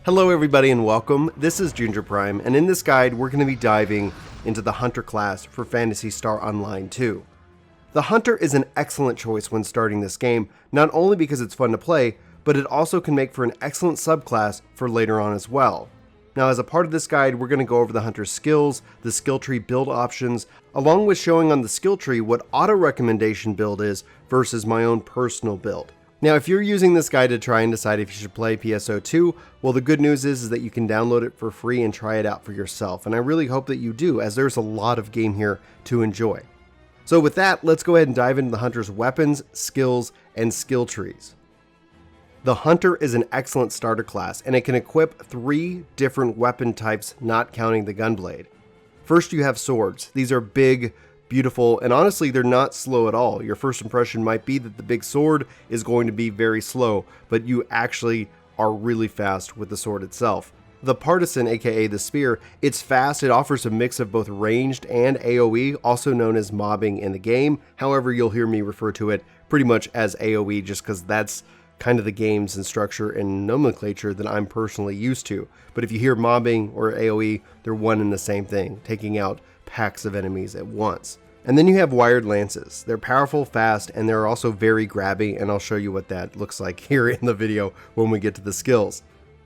Hello everybody and welcome, this is Ginger Prime, and in this guide we're going to be diving into the Hunter class for Phantasy Star Online 2. The Hunter is an excellent choice when starting this game, not only because it's fun to play, but it also can make for an excellent subclass for later on as well. Now as a part of this guide, we're going to go over the Hunter's skills, the skill tree build options, along with showing on the skill tree what auto recommendation build is versus my own personal build. Now, if you're using this guide to try and decide if you should play PSO2, well, the good news is that you can download it for free and try it out for yourself. And I really hope that you do, as there's a lot of game here to enjoy. So with that, let's go ahead and dive into the Hunter's weapons, skills, and skill trees. The Hunter is an excellent starter class, and it can equip 3 different weapon types, not counting the gunblade. First, you have swords. These are big, beautiful, and honestly they're not slow at all. Your first impression might be that the big sword is going to be very slow, but you actually are really fast with the sword itself. The partisan, aka the spear, it's fast. It offers a mix of both ranged and AoE, also known as mobbing in the game. However, you'll hear me refer to it pretty much as AoE just because that's kind of the games and structure and nomenclature that I'm personally used to. But if you hear mobbing or AoE, they're one and the same thing, taking out packs of enemies at once. And then you have wired lances. They're powerful, fast, and they're also very grabby, and I'll show you what that looks like here in the video when we get to the skills.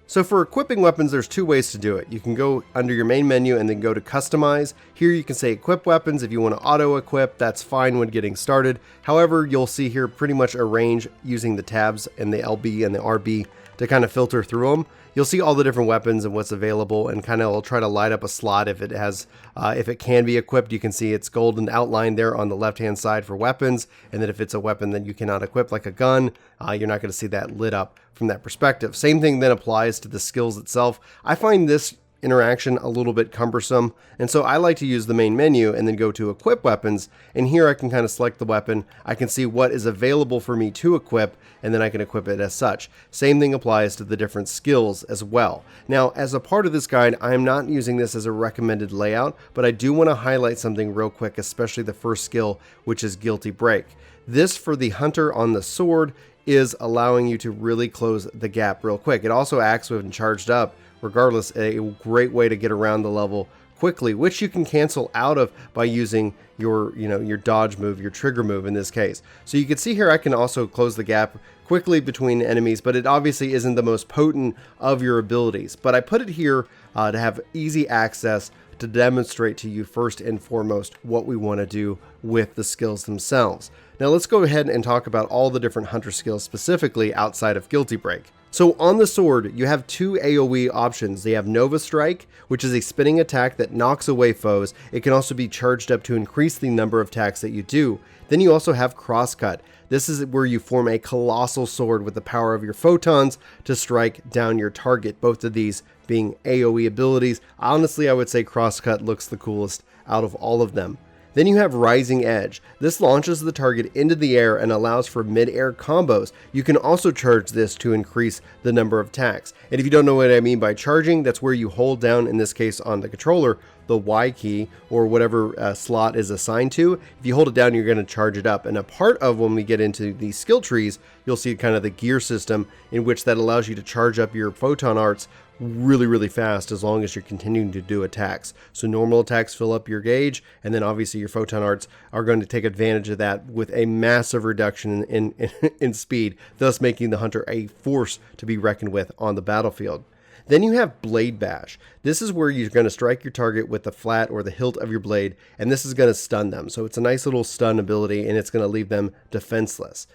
So for equipping weapons, there's 2 ways to do it. You can go under your main menu and then go to customize. Here you can say equip weapons. If you want to auto equip, that's fine when getting started. However, you'll see here pretty much a range using the tabs and the LB and the RB to kind of filter through them. You'll see all the different weapons and what's available, and kind of will try to light up a slot if it has, if it can be equipped. You can see it's golden outline there on the left-hand side for weapons, and then if it's a weapon that you cannot equip, like a gun, you're not going to see that lit up from that perspective. Same thing then applies to the skills itself. I find this interaction a little bit cumbersome, and so I like to use the main menu and then go to equip weapons, and here I can kind of select the weapon. I can see what is available for me to equip, and then I can equip it as such. Same thing applies to the different skills as well. Now, as a part of this guide, I am not using this as a recommended layout, but I do want to highlight something real quick, especially the first skill, which is Guilty Break. This, for the Hunter on the sword, is allowing you to really close the gap real quick. It also acts when charged up. Regardless, a great way to get around the level quickly, which you can cancel out of by using your dodge move, your trigger move in this case. So you can see here I can also close the gap quickly between enemies, but it obviously isn't the most potent of your abilities. But I put it here to have easy access to demonstrate to you first and foremost what we want to do with the skills themselves. Now let's go ahead and talk about all the different Hunter skills specifically outside of Guilty Break. So on the sword, you have 2 AoE options. They have Nova Strike, which is a spinning attack that knocks away foes. It can also be charged up to increase the number of attacks that you do. Then you also have Crosscut. This is where you form a colossal sword with the power of your photons to strike down your target. Both of these being AoE abilities. Honestly, I would say Crosscut looks the coolest out of all of them. Then you have Rising Edge. This launches the target into the air and allows for mid-air combos. You can also charge this to increase the number of attacks. And if you don't know what I mean by charging, that's where you hold down, in this case on the controller, the Y key or whatever slot is assigned to. If you hold it down, you're going to charge it up. And a part of when we get into the skill trees, you'll see kind of the gear system in which that allows you to charge up your photon arts really fast as long as you're continuing to do attacks. So normal attacks fill up your gauge, and then obviously your photon arts are going to take advantage of that with a massive reduction in speed, thus making the Hunter a force to be reckoned with on the battlefield. Then you have Blade Bash. This is where you're going to strike your target with the flat or the hilt of your blade, and this is going to stun them. So it's a nice little stun ability, and it's going to leave them defenseless.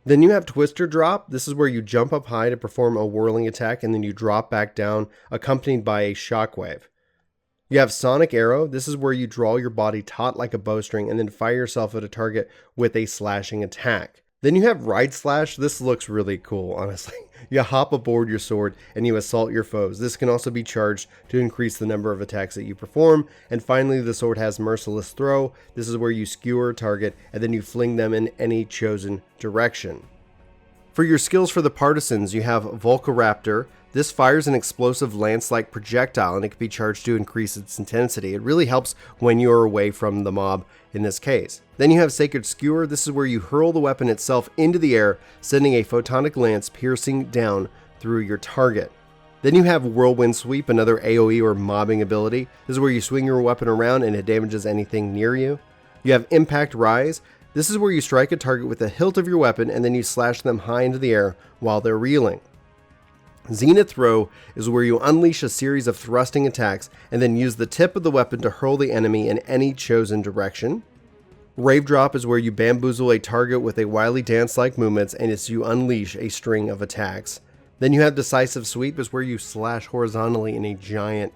Then you have Twister Drop. This is where you jump up high to perform a whirling attack, and then you drop back down, accompanied by a shockwave. You have Sonic Arrow. This is where you draw your body taut like a bowstring and then fire yourself at a target with a slashing attack. Then you have Ride Slash. This looks really cool, honestly. You hop aboard your sword and you assault your foes. This can also be charged to increase the number of attacks that you perform. And finally, the sword has Merciless Throw. This is where you skewer a target and then you fling them in any chosen direction. For your skills for the partisans, you have Volcaraptor. This fires an explosive lance-like projectile and it can be charged to increase its intensity. It really helps when you're away from the mob in this case. Then you have Sacred Skewer. This is where you hurl the weapon itself into the air, sending a photonic lance piercing down through your target. Then you have Whirlwind Sweep, another AoE or mobbing ability. This is where you swing your weapon around and it damages anything near you. You have Impact Rise. This is where you strike a target with the hilt of your weapon and then you slash them high into the air while they're reeling. Zenith Throw is where you unleash a series of thrusting attacks and then use the tip of the weapon to hurl the enemy in any chosen direction. Rave Drop is where you bamboozle a target with a wily dance-like movements and as you unleash a string of attacks. Then you have Decisive Sweep is where you slash horizontally in a giant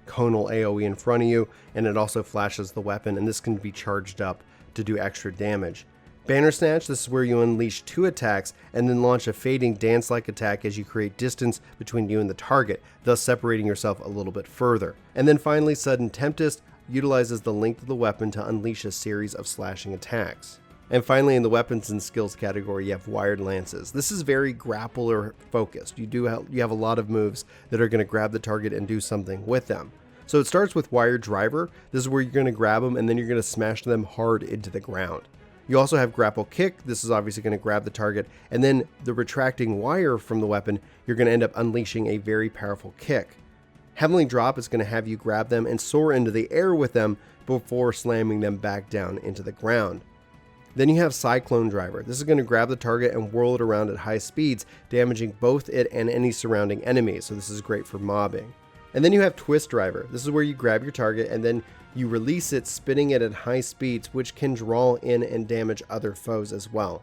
conal AoE in front of you, and it also flashes the weapon, and this can be charged up to do extra damage. Banner Snatch, this is where you unleash 2 attacks and then launch a fading dance-like attack as you create distance between you and the target, thus separating yourself a little bit further. And then finally, Sudden Tempest utilizes the length of the weapon to unleash a series of slashing attacks. And finally, in the weapons and skills category, you have Wired Lances. This is very grappler focused. You have a lot of moves that are going to grab the target and do something with them. So it starts with Wired Driver. This is where you're going to grab them and then you're going to smash them hard into the ground. You also have Grapple Kick. This is obviously going to grab the target, and then the retracting wire from the weapon, you're going to end up unleashing a very powerful kick. Heavenly Drop is going to have you grab them and soar into the air with them before slamming them back down into the ground. Then you have Cyclone Driver. This is going to grab the target and whirl it around at high speeds, damaging both it and any surrounding enemies, so this is great for mobbing. And then you have Twist Driver. This is where you grab your target and then you release it, spinning it at high speeds, which can draw in and damage other foes as well.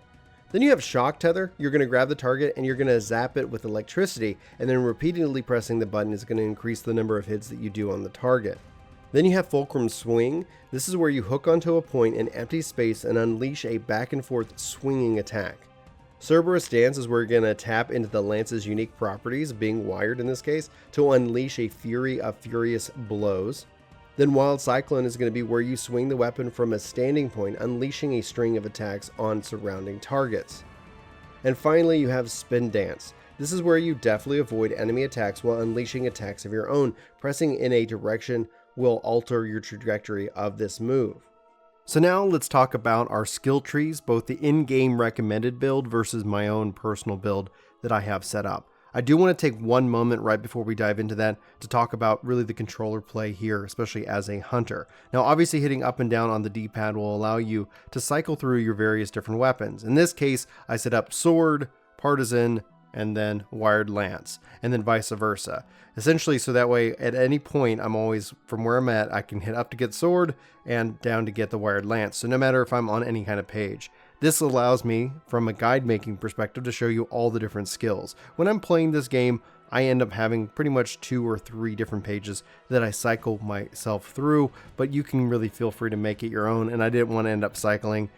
Then you have Shock Tether. You're going to grab the target and you're going to zap it with electricity, and then repeatedly pressing the button is going to increase the number of hits that you do on the target. Then you have Fulcrum Swing. This is where you hook onto a point in empty space and unleash a back and forth swinging attack. Cerberus Dance is where you're going to tap into the lance's unique properties, being wired in this case, to unleash a fury of furious blows. Then Wild Cyclone is going to be where you swing the weapon from a standing point, unleashing a string of attacks on surrounding targets. And finally, you have Spin Dance. This is where you deftly avoid enemy attacks while unleashing attacks of your own. Pressing in a direction will alter your trajectory of this move. So now let's talk about our skill trees, both the in-game recommended build versus my own personal build that I have set up. I do want to take one moment right before we dive into that to talk about really the controller play here, especially as a hunter. Now, obviously hitting up and down on the D-pad will allow you to cycle through your various different weapons. In this case, I set up sword, partisan, and then wired lance, and then vice versa. Essentially, so that way at any point, I'm always, from where I'm at, I can hit up to get sword and down to get the wired lance. So no matter if I'm on any kind of page. This allows me, from a guide making perspective, to show you all the different skills. When I'm playing this game, I end up having pretty much 2 or 3 different pages that I cycle myself through, but you can really feel free to make it your own, and I didn't want to end up cycling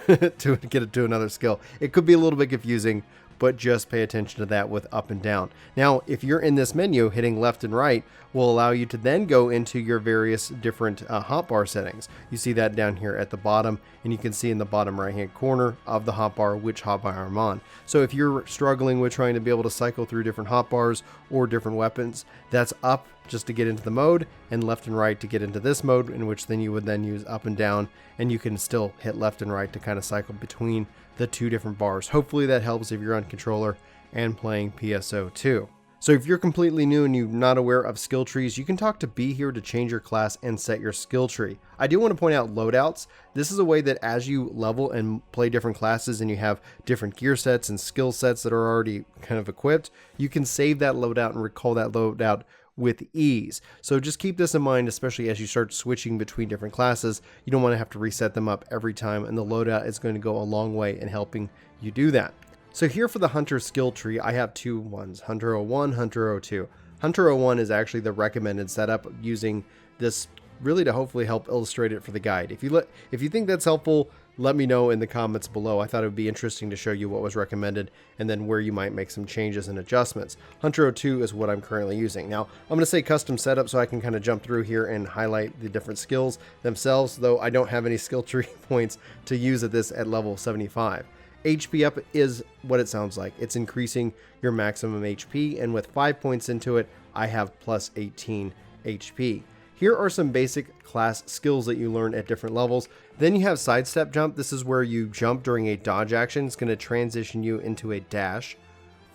to get it to another skill. It could be a little bit confusing, but just pay attention to that with up and down. Now, if you're in this menu, hitting left and right will allow you to then go into your various different hotbar settings. You see that down here at the bottom, and you can see in the bottom right hand corner of the hotbar which hotbar I'm on. So if you're struggling with trying to be able to cycle through different hotbars or different weapons, that's up just to get into the mode, and left and right to get into this mode, in which then you would then use up and down, and you can still hit left and right to kind of cycle between the 2 different bars. Hopefully that helps if you're on controller and playing PSO2. So if you're completely new and you're not aware of skill trees, you can talk to B here to change your class and set your skill tree. I do want to point out loadouts. This is a way that as you level and play different classes and you have different gear sets and skill sets that are already kind of equipped, you can save that loadout and recall that loadout with ease. So just keep this in mind, especially as you start switching between different classes. You don't want to have to reset them up every time, and the loadout is going to go a long way in helping you do that. So here for the Hunter skill tree, I have 2 ones, Hunter 01, Hunter 02. Hunter 01 is actually the recommended setup, using this really to hopefully help illustrate it for the guide. If you think that's helpful, let me know in the comments below. I thought it would be interesting to show you what was recommended and then where you might make some changes and adjustments. Hunter 02 is what I'm currently using. Now, I'm going to say custom setup so I can kind of jump through here and highlight the different skills themselves, though I don't have any skill tree points to use at level 75. HP up is what it sounds like. It's increasing your maximum HP, and with 5 points into it, I have plus 18 HP. Here are some basic class skills that you learn at different levels. Then you have sidestep jump. This is where you jump during a dodge action. It's going to transition you into a dash.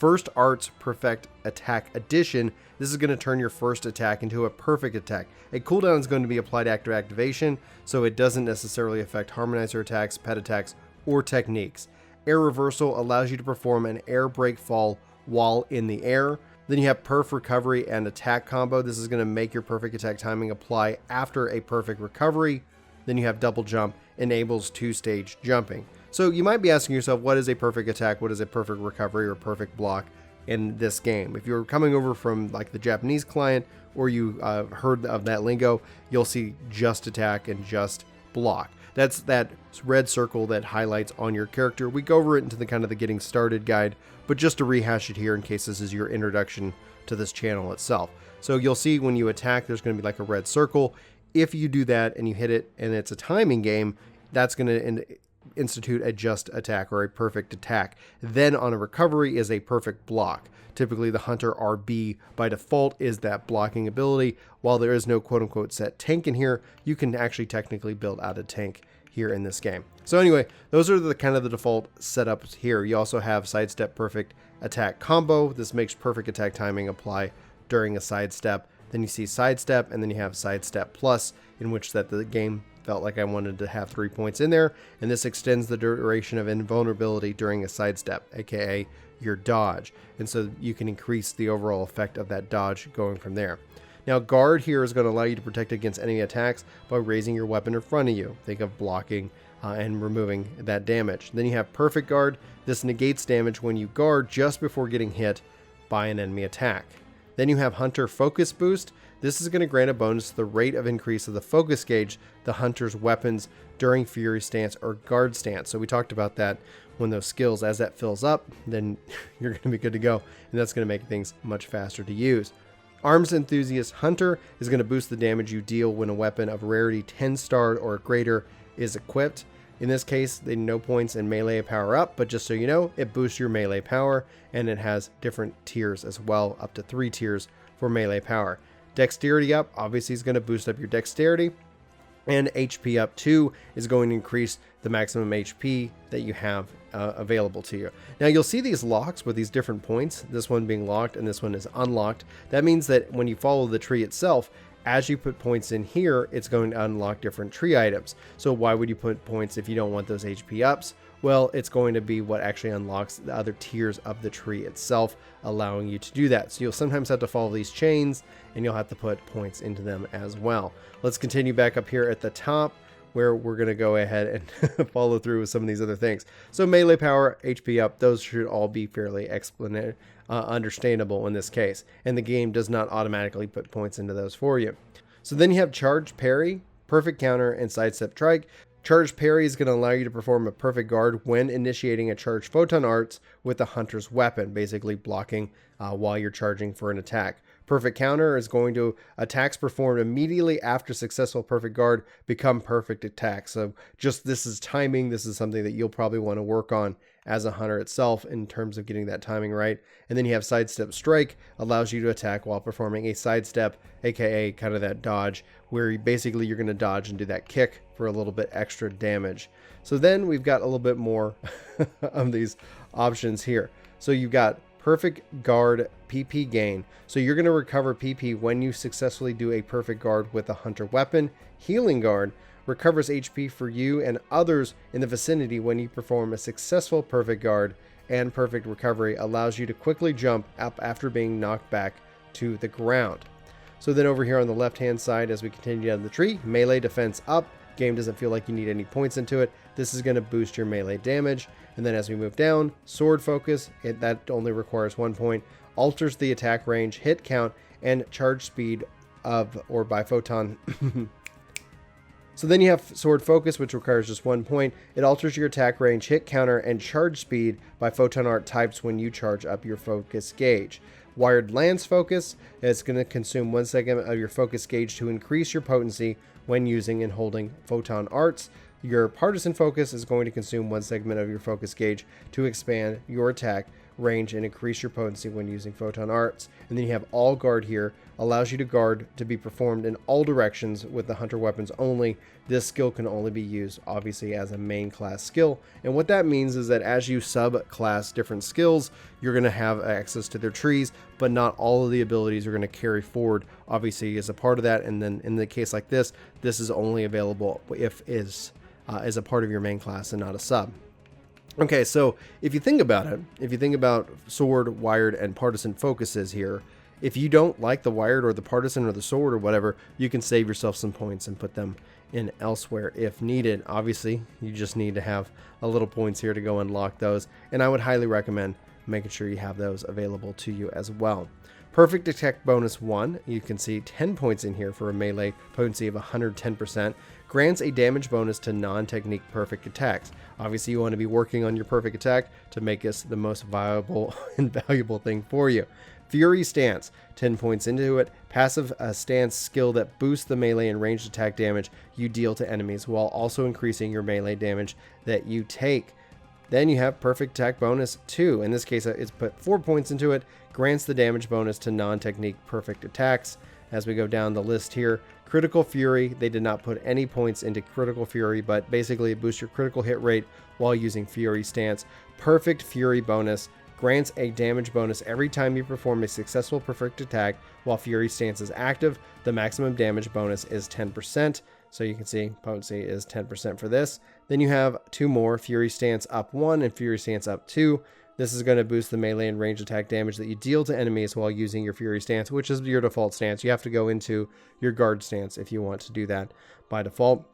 First Arts Perfect Attack Edition. This is going to turn your first attack into a perfect attack. A cooldown is going to be applied after activation, so it doesn't necessarily affect harmonizer attacks, pet attacks, or techniques. Air Reversal allows you to perform an air break fall while in the air. Then you have Perf Recovery and Attack Combo. This is going to make your perfect attack timing apply after a perfect recovery. Then you have Double Jump, enables 2-stage jumping. So you might be asking yourself, what is a perfect attack? What is a perfect recovery or perfect block in this game? If you're coming over from like the Japanese client, or you heard of that lingo, you'll see just attack and just block. That's that red circle that highlights on your character. We go over it into the kind of the getting started guide, but just to rehash it here in case this is your introduction to this channel itself. So you'll see when you attack, there's going to be like a red circle. If you do that and you hit it and it's a timing game, that's going to institute a just attack or a perfect attack. Then on a recovery is a perfect block. Typically the Hunter RB by default is that blocking ability. While there is no quote-unquote set tank in here, you can actually technically build out a tank here in this game. So anyway, those are the kind of the default setups here. You also have Sidestep Perfect Attack Combo. This makes perfect attack timing apply during a sidestep. Then you see Sidestep, and then you have Sidestep Plus, in which that the game felt like I wanted to have 3 points in there, and this extends the duration of invulnerability during a sidestep, aka your dodge, and so you can increase the overall effect of that dodge going from there. Now guard here is going to allow you to protect against enemy attacks by raising your weapon in front of you. Think of blocking and removing that damage. Then you have perfect guard. This negates damage when you guard just before getting hit by an enemy attack. Then you have Hunter Focus Boost. This is going to grant a bonus to the rate of increase of the focus gauge the hunter's weapons during Fury Stance or Guard Stance. So we talked about that when those skills, as that fills up, then you're going to be good to go. And that's going to make things much faster to use. Arms Enthusiast Hunter is going to boost the damage you deal when a weapon of rarity 10-star or greater is equipped. In this case, they no points in melee power up, but just so you know, it boosts your melee power, and it has different tiers as well, up to 3 tiers for melee power. Dexterity up, obviously is going to boost up your dexterity, and HP up 2 is going to increase the maximum HP that you have available to you. Now you'll see these locks with these different points, this one being locked and this one is unlocked. That means that when you follow the tree itself, as you put points in here, it's going to unlock different tree items. So why would you put points if you don't want those HP ups? Well, it's going to be what actually unlocks the other tiers of the tree itself, allowing you to do that. So you'll sometimes have to follow these chains, and you'll have to put points into them as well. Let's continue back up here at the top, where we're going to go ahead and follow through with some of these other things. So melee power, HP up, those should all be fairly understandable in this case. And the game does not automatically put points into those for you. So then you have Charge Parry, Perfect Counter, and Sidestep Trike. Charge Parry is going to allow you to perform a perfect guard when initiating a charged photon arts with the hunter's weapon, basically blocking while you're charging for an attack. Perfect Counter is going to attacks performed immediately after successful perfect guard become perfect attacks. So just this is timing. This is something that you'll probably want to work on as a hunter itself in terms of getting that timing right. And then you have Sidestep Strike, allows you to attack while performing a sidestep, aka kind of that dodge, where you're going to dodge and do that kick for a little bit extra damage. So then we've got a little bit more of these options here. So you've got Perfect Guard PP gain. So you're going to recover PP when you successfully do a perfect guard with a hunter weapon. Healing Guard recovers HP for you and others in the vicinity when you perform a successful perfect guard, and Perfect Recovery allows you to quickly jump up after being knocked back to the ground. So then over here on the left hand side, as we continue down the tree, Melee Defense up. Game doesn't feel like you need any points into it. This is going to boost your melee damage. And then as we move down, Sword Focus, that only requires 1 point, alters the attack range, hit count, and charge speed of or by photon. So then you have Sword Focus, which requires just 1 point. It alters your attack range, hit counter, and charge speed by photon art types when you charge up your focus gauge. Wired Lance Focus is going to consume 1 second of your focus gauge to increase your potency when using and holding photon arts. Your Partisan Focus is going to consume 1 segment of your focus gauge to expand your attack range, and increase your potency when using photon arts. And then you have all guard here, allows you to guard to be performed in all directions with the hunter weapons only. This skill can only be used obviously as a main class skill, and what that means is that as you subclass different skills, you're going to have access to their trees, but not all of the abilities are going to carry forward obviously as a part of that. And then in the case like this is only available if is as a part of your main class and not a sub. Okay, so if you think about it, if you think about sword, wired, and partisan focuses here, if you don't like the wired or the partisan or the sword or whatever, you can save yourself some points and put them in elsewhere if needed. Obviously, you just need to have a little points here to go unlock those, and I would highly recommend making sure you have those available to you as well. Perfect attack bonus 1, you can see 10 points in here for a melee potency of 110%, grants a damage bonus to non-technique perfect attacks. Obviously you want to be working on your perfect attack to make this the most viable and valuable thing for you. Fury Stance, 10 points into it, passive stance skill that boosts the melee and ranged attack damage you deal to enemies while also increasing your melee damage that you take. Then you have Perfect Attack Bonus 2. In this case, it's put 4 points into it, grants the damage bonus to non-technique perfect attacks. As we go down the list here, Critical Fury, they did not put any points into Critical Fury, but basically it boosts your critical hit rate while using Fury Stance. Perfect Fury Bonus grants a damage bonus every time you perform a successful perfect attack while Fury Stance is active. The maximum damage bonus is 10%. So you can see potency is 10% for this. Then you have 2 more, Fury Stance up 1 and Fury Stance up 2. This is going to boost the melee and range attack damage that you deal to enemies while using your Fury Stance, which is your default stance. You have to go into your guard stance if you want to do that by default.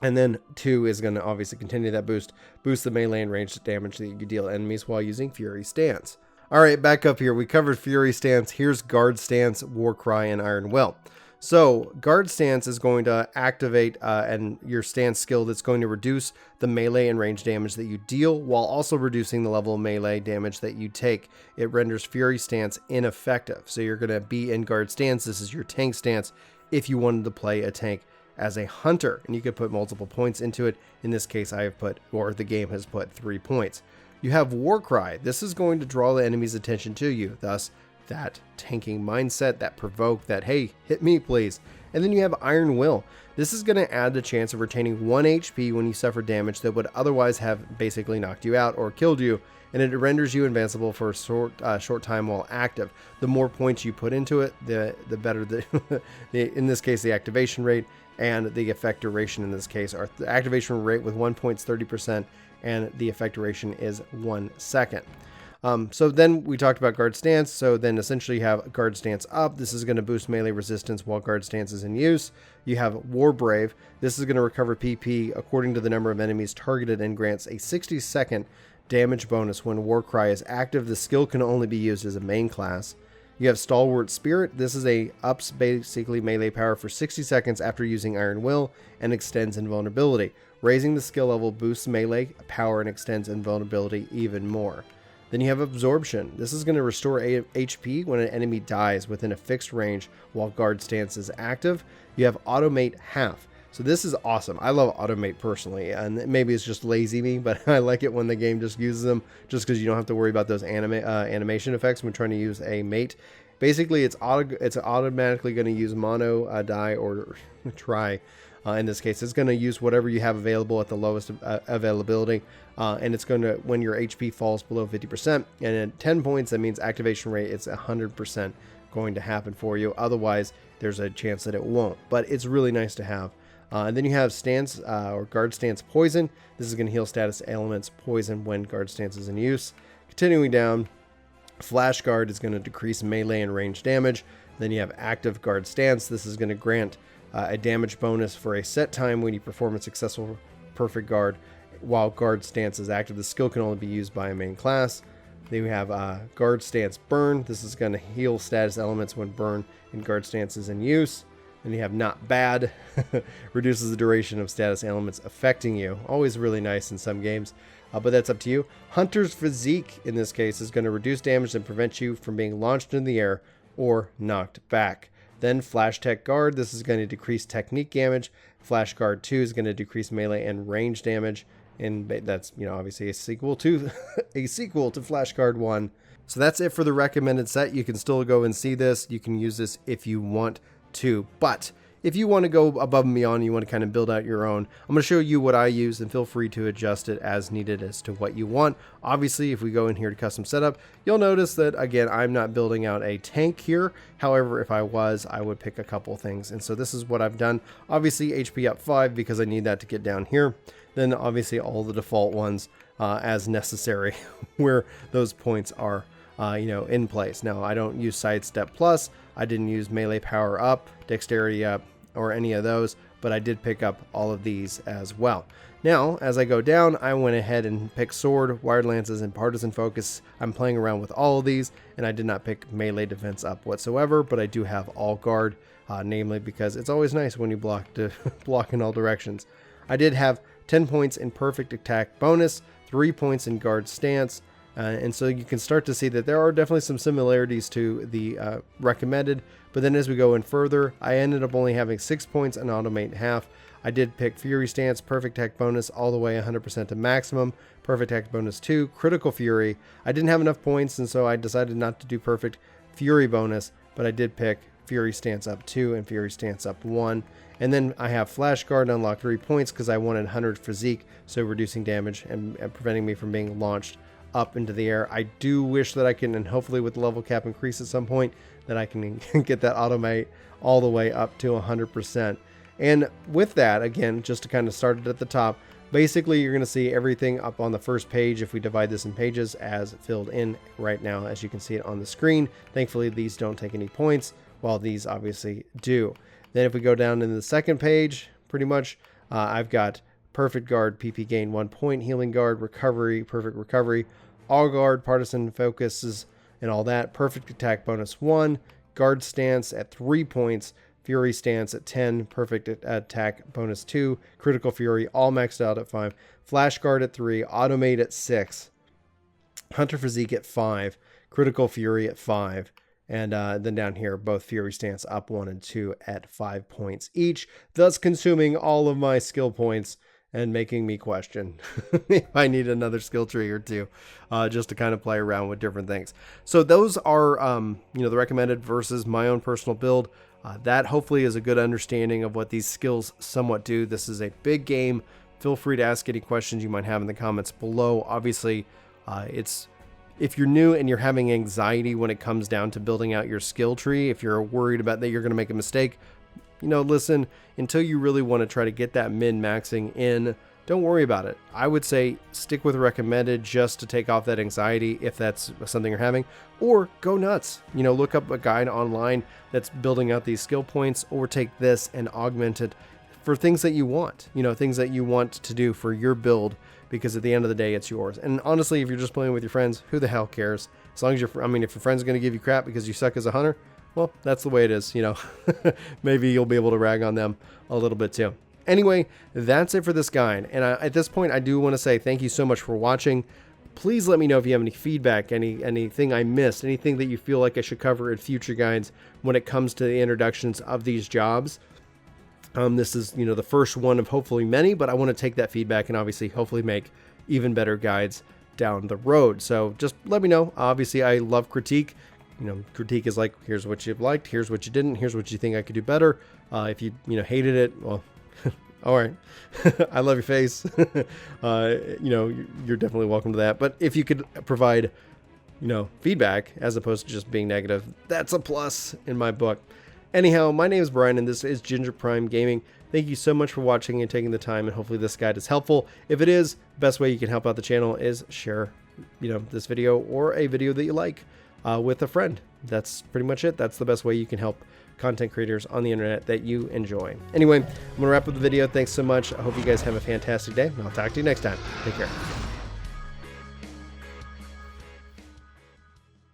And then 2 is going to obviously continue that boost the melee and range damage that you deal to enemies while using Fury Stance. All right, back up here. We covered Fury Stance. Here's Guard Stance, Warcry, and Iron Will. So Guard Stance is going to activate and your stance skill that's going to reduce the melee and range damage that you deal while also reducing the level of melee damage that you take. It renders Fury Stance ineffective. So you're going to be in Guard Stance. This is your tank stance if you wanted to play a tank as a hunter, and you could put multiple points into it. In this case, I have put, or the game has put, 3 points. You have Warcry. This is going to draw the enemy's attention to you, thus that tanking mindset, that provoke, that hey, hit me please. And then you have Iron Will. This is going to add the chance of retaining 1 HP when you suffer damage that would otherwise have basically knocked you out or killed you, and it renders you invincible for a short time while active. The more points you put into it, the better in this case the activation rate and the effect duration. In this case, our activation rate with 1 point is 30%, and the effect duration is 1 second. So then we talked about Guard Stance. So then essentially you have Guard Stance up. This is going to boost melee resistance while Guard Stance is in use. You have War Brave. This is going to recover PP according to the number of enemies targeted and grants a 60-second damage bonus when Warcry is active. The skill can only be used as a main class. You have Stalwart Spirit. This is ups basically melee power for 60 seconds after using Iron Will and extends invulnerability. Raising the skill level boosts melee power and extends invulnerability even more. Then you have Absorption. This is going to restore HP when an enemy dies within a fixed range while Guard Stance is active. You have Automate Half. So this is awesome. I love Automate personally, and maybe it's just lazy me, but I like it when the game just uses them just because you don't have to worry about those animation effects when trying to use a mate. Basically, it's automatically going to use mono, die, or tri. In this case, it's going to use whatever you have available at the lowest availability, and it's going to, when your HP falls below 50%, and at 10 points, that means activation rate, it's 100% going to happen for you. Otherwise, there's a chance that it won't, but it's really nice to have. And then you have Stance or Guard Stance Poison. This is going to heal status elements poison when Guard Stance is in use. Continuing down, Flash Guard is going to decrease melee and range damage. Then you have Active Guard Stance. This is going to grant a damage bonus for a set time when you perform a successful perfect guard while Guard Stance is active. The skill can only be used by a main class. Then we have Guard Stance Burn. This is going to heal status elements when Burn and Guard Stance is in use. Then you have Not Bad. Reduces the duration of status elements affecting you. Always really nice in some games, but that's up to you. Hunter's Physique, in this case, is going to reduce damage and prevent you from being launched in the air or knocked back. Then Flash Tech Guard. This is going to decrease technique damage. Flash Guard 2 is going to decrease melee and range damage. and that's, you know, obviously a sequel to a sequel to Flashcard 1. So that's it for the recommended set. You can still go and see this. You can use this if you want to, but if you want to go above and beyond, you want to kind of build out your own, I'm going to show you what I use, and feel free to adjust it as needed as to what you want. Obviously, if we go in here to custom setup, you'll notice that, again, I'm not building out a tank here. However, if I was, I would pick a couple things. And so this is what I've done. Obviously, HP up 5 because I need that to get down here. Then obviously all the default ones as necessary where those points are you know, in place. Now, I don't use sidestep plus. I didn't use melee power up, dexterity up, or any of those, but I did pick up all of these as well. Now, as I go down, I went ahead and picked sword, wired lances, and partisan focus. I'm playing around with all of these, and I did not pick melee defense up whatsoever, but I do have all guard, namely because it's always nice when you block in all directions. I did have 10 points in perfect attack bonus, 3 points in guard stance, and so you can start to see that there are definitely some similarities to the recommended, but then as we go in further, I ended up only having 6 points and automate half. I did pick Fury Stance, Perfect Attack Bonus all the way 100% to maximum, Perfect Attack Bonus 2, Critical Fury. I didn't have enough points, and so I decided not to do Perfect Fury Bonus, but I did pick Fury Stance up 2 and Fury Stance up 1. And then I have Flash Guard to unlock 3 points because I wanted 100 Physique, so reducing damage and preventing me from being launched up into the air. I do wish that I can, and hopefully with the level cap increase at some point, that I can get that automate all the way up to 100%. And with that, again, just to kind of start it at the top, basically you're going to see everything up on the first page if we divide this in pages as filled in right now, as you can see it on the screen. Thankfully, these don't take any points, while these obviously do. Then if we go down into the second page, pretty much, I've got Perfect Guard, PP gain 1 point, Healing Guard, Recovery, Perfect Recovery, All Guard, Partisan Focuses, and all that. Perfect Attack bonus 1, Guard Stance at 3 points, Fury Stance at 10, Perfect Attack bonus 2, Critical Fury, all maxed out at 5, Flash Guard at 3, Automate at 6, Hunter Physique at 5, Critical Fury at 5, and then down here, both Fury Stance up 1 and 2 at 5 points each, thus consuming all of my skill points and making me question if I need another skill tree or two, just to kind of play around with different things. So those are, you know, the recommended versus my own personal build. That hopefully is a good understanding of what these skills somewhat do. This is a big game. Feel free to ask any questions you might have in the comments below. Obviously, if you're new and you're having anxiety when it comes down to building out your skill tree, if you're worried about that you're going to make a mistake, you know, listen, until you really want to try to get that min-maxing in, don't worry about it. I would say stick with recommended just to take off that anxiety if that's something you're having, or go nuts. You know, look up a guide online that's building out these skill points, or take this and augment it for things that you want, you know, things that you want to do for your build, because at the end of the day, it's yours. And honestly, if you're just playing with your friends, who the hell cares? As long as if your friend's going to give you crap because you suck as a hunter, well, that's the way it is, you know. Maybe you'll be able to rag on them a little bit too. Anyway, that's it for this guide. And at this point, I do want to say thank you so much for watching. Please let me know if you have any feedback, anything I missed, anything that you feel like I should cover in future guides when it comes to the introductions of these jobs. This is, you know, the first one of hopefully many, but I want to take that feedback and obviously hopefully make even better guides down the road. So just let me know. Obviously, I love critique. You know, critique is like, here's what you liked, here's what you didn't, here's what you think I could do better. If you hated it, well, all right. I love your face. You know, you're definitely welcome to that. But if you could provide, you know, feedback as opposed to just being negative, that's a plus in my book. Anyhow, my name is Brian, and this is Ginger Prime Gaming. Thank you so much for watching and taking the time, and hopefully this guide is helpful. If it is, the best way you can help out the channel is share, you know, this video or a video that you like with a friend. That's pretty much it. That's the best way you can help content creators on the internet that you enjoy. Anyway, I'm going to wrap up the video. Thanks so much. I hope you guys have a fantastic day, and I'll talk to you next time. Take care.